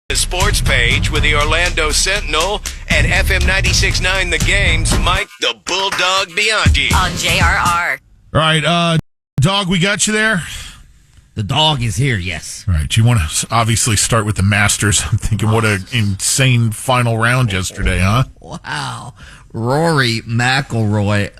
The sports page with the Orlando Sentinel and FM 96.9 The Game's Mike the Bulldog Bianchi. On JRR. All right, Dog, we got you there? The dog is here, yes. All right, you want to obviously start with the Masters. I'm thinking what an insane final round yesterday, huh? Wow. Rory McIlroy,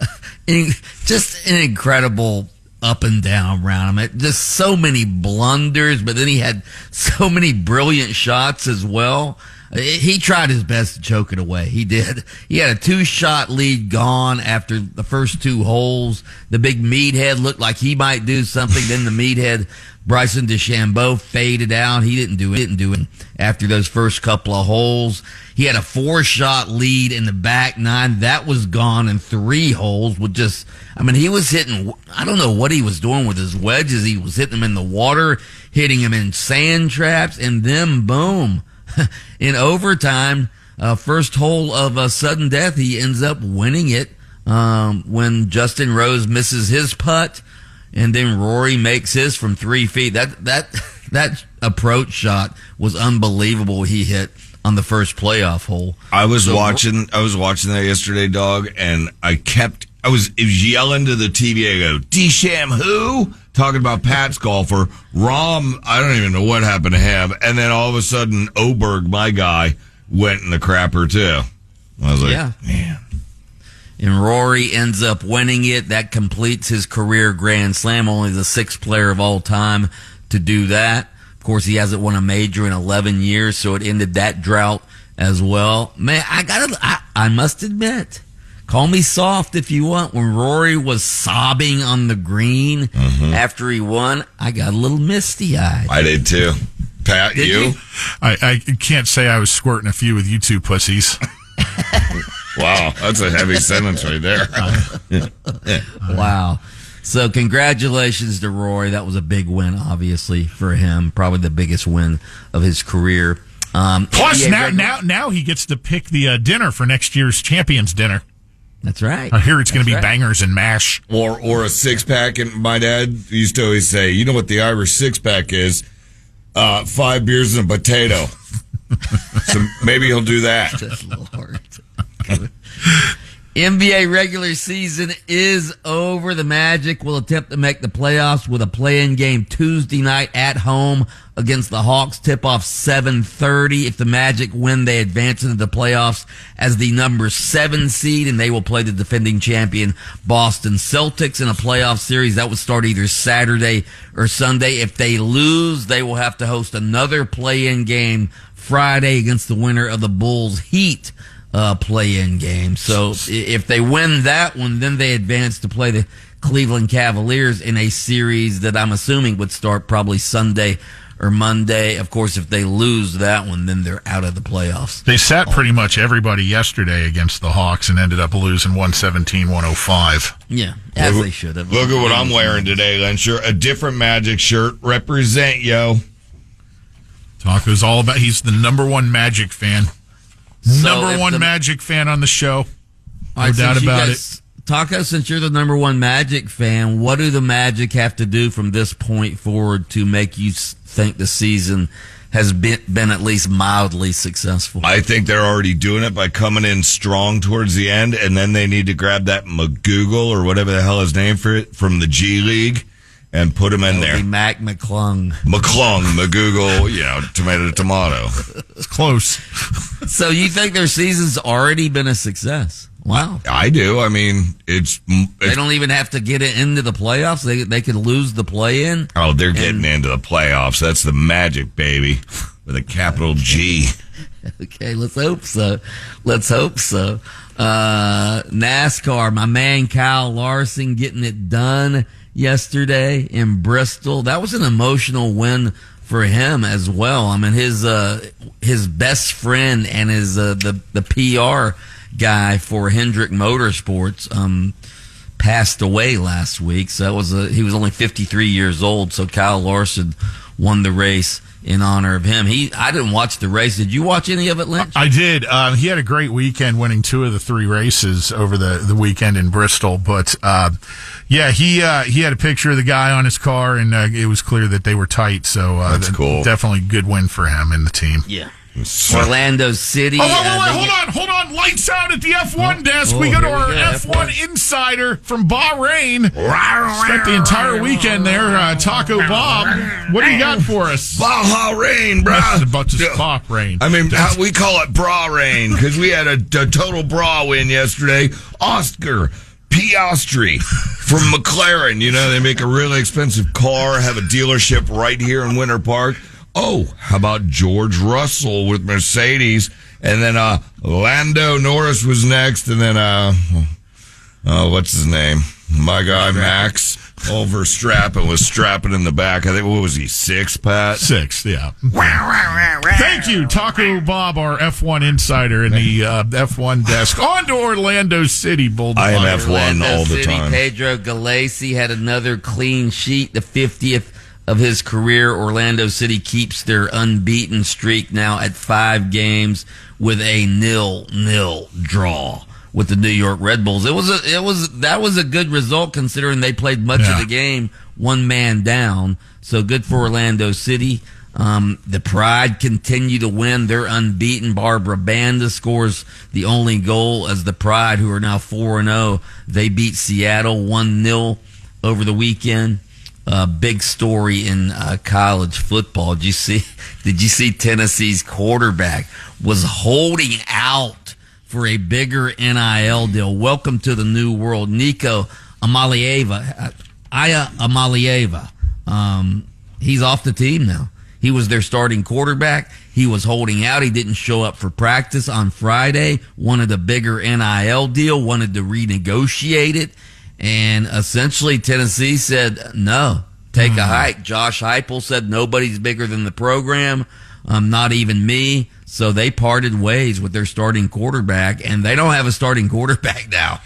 just an incredible up and down round. I mean, just so many blunders, but then he had so many brilliant shots as well. He tried his best to choke it away. He did. He had a 2-shot lead gone after the first 2 holes. The big meathead looked like he might do something. Then the meathead, Bryson DeChambeau, faded out. He didn't do it after those first couple of holes. He had a 4-shot lead in the back 9. That was gone in 3 holes with just, I mean, he was hitting, I don't know what he was doing with his wedges. He was hitting them in the water, hitting them in sand traps, and then boom. In overtime, first hole of sudden death, he ends up winning it when Justin Rose misses his putt, and then Rory makes his from 3 feet. That approach shot was unbelievable. He hit on the first playoff hole. I was watching that yesterday, Dog, and I was yelling to the TV. I go, D-Sham who? Talking about Pat's golfer. Rahm, I don't even know what happened to him. And then all of a sudden, Oberg, my guy, went in the crapper too. I was like, yeah. Man. And Rory ends up winning it. That completes his career Grand Slam. Only the 6th player of all time to do that. Of course, he hasn't won a major in 11 years, so it ended that drought as well. Man, I must admit, call me soft if you want. When Rory was sobbing on the green after he won, I got a little misty-eyed. I did too. Pat, Did you? I can't say I was squirting a few with you two pussies. Wow, that's a heavy sentence right there. Wow. So congratulations to Rory. That was a big win, obviously, for him. Probably the biggest win of his career. Plus, now he gets to pick the dinner for next year's Champions Dinner. That's right. I hear it's going to be bangers and mash. Or a 6-pack. And my dad used to always say, you know what the Irish 6-pack is? 5 beers and a potato. So maybe he'll do that. Good Lord. NBA regular season is over. The Magic will attempt to make the playoffs with a play-in game Tuesday night at home against the Hawks. Tip-off 7:30. If the Magic win, they advance into the playoffs as the number 7 seed, and they will play the defending champion Boston Celtics in a playoff series. That would start either Saturday or Sunday. If they lose, they will have to host another play-in game Friday against the winner of the Bulls Heat play-in game. So if they win that one, then they advance to play the Cleveland Cavaliers in a series that I'm assuming would start probably Sunday or Monday. Of course, if they lose that one, then they're out of the playoffs. They sat pretty much everybody yesterday against the Hawks and ended up losing 117-105. Yeah, as they should have. Look at what I'm wearing today, Lensher. A different Magic shirt. Represent, yo. Taco's all about, he's the number 1 Magic fan. Number 1 Magic fan on the show. No doubt about it. Taco, since you're the number 1 Magic fan, what do the Magic have to do from this point forward to make you think the season has been at least mildly successful? I think they're already doing it by coming in strong towards the end, and then they need to grab that McGoogle or whatever the hell his name for it from the G League and put him in there. Mac McClung. McGoogle, tomato. It's close. So you think their season's already been a success? Wow. I do. I mean, it's they don't even have to get it into the playoffs. They could lose the play-in. Oh, they're getting into the playoffs. That's the Magic, baby, with a capital G. Okay, let's hope so. NASCAR, my man Kyle Larson getting it done yesterday in Bristol. That was an emotional win for him as well. I mean, his best friend and his the PR guy for Hendrick Motorsports passed away last week. So he was only 53 years old. So Kyle Larson won the race in honor of him. I didn't watch the race. Did you watch any of it, Lynch? I did. He had a great weekend, winning 2 of the 3 races over the weekend in Bristol. But he had a picture of the guy on his car, and it was clear that they were tight. So that's cool. Definitely good win for him and the team. Yeah. Orlando City. Hold on. Lights out at the F1 desk. We go to our F1 insider from Bahrain. Spent the entire weekend there. Taco Bob, what do you got for us? Bahrain, bro. That's about to Bahrain. I mean, we call it bra rain because we had a total bra win yesterday. Oscar Piastri from McLaren. You know, they make a really expensive car, have a dealership right here in Winter Park. Oh, how about George Russell with Mercedes? And then Lando Norris was next. And then, what's his name? My guy, Max Verstappen was strapping in the back. I think, what was he, 6, Pat? 6, yeah. Thank you, Taco Bob, our F1 insider in the F1 desk. On to Orlando City, Bulldog. I am F1 Orlando all the City, time. Pedro Galasi had another clean sheet, the 50th of his career. Orlando City keeps their unbeaten streak now at 5 games with a 0-0 draw with the New York Red Bulls. That was a good result considering they played much of the game one man down. So good for Orlando City. The Pride continue to win. They're unbeaten. Barbara Banda scores the only goal as the Pride, who are now 4-0. They beat Seattle 1-0 over the weekend. Big story in college football. Did you see Tennessee's quarterback was holding out for a bigger NIL deal? Welcome to the new world. Nico Amalieva. He's off the team now. He was their starting quarterback. He was holding out. He didn't show up for practice on Friday. Wanted a bigger NIL deal. Wanted to renegotiate it. And essentially, Tennessee said, no, take a hike. Josh Heupel said, nobody's bigger than the program, not even me. So they parted ways with their starting quarterback, and they don't have a starting quarterback now.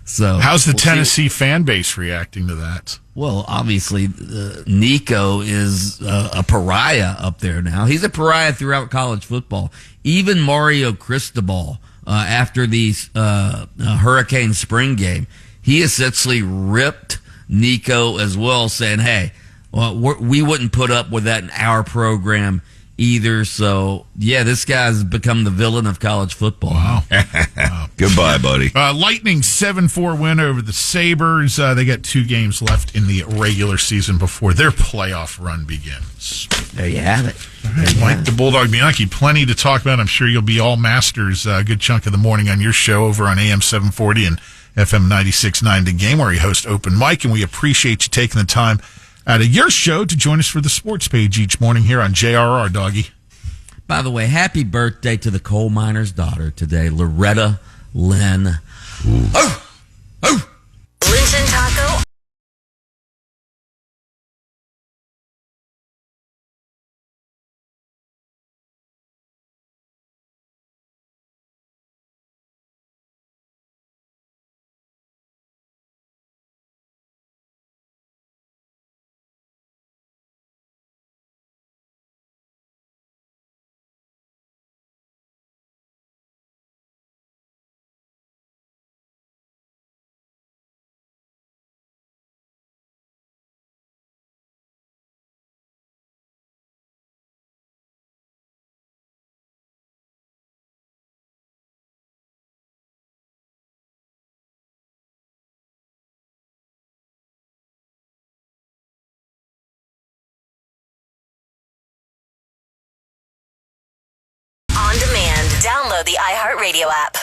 So how's the Tennessee fan base reacting to that? Well, obviously, Nico is a pariah up there now. He's a pariah throughout college football. Even Mario Cristobal, after the Hurricane Spring game, he essentially ripped Nico as well, saying, hey, well, we wouldn't put up with that in our program either. So, yeah, this guy's become the villain of college football. Wow. Goodbye, buddy. Lightning 7-4 win over the Sabres. They got 2 games left in the regular season before their playoff run begins. There you have it. All right, Mike the Bulldog Bianchi, plenty to talk about. I'm sure you'll be all masters a good chunk of the morning on your show over on AM 740 and FM 96.9 The Game, where you host Open Mic, and we appreciate you taking the time out of your show to join us for the sports page each morning here on JRR, Doggy. By the way, happy birthday to the coal miner's daughter today, Loretta Lynn. Oh! Lynch and Taco. On demand. Download the iHeartRadio app.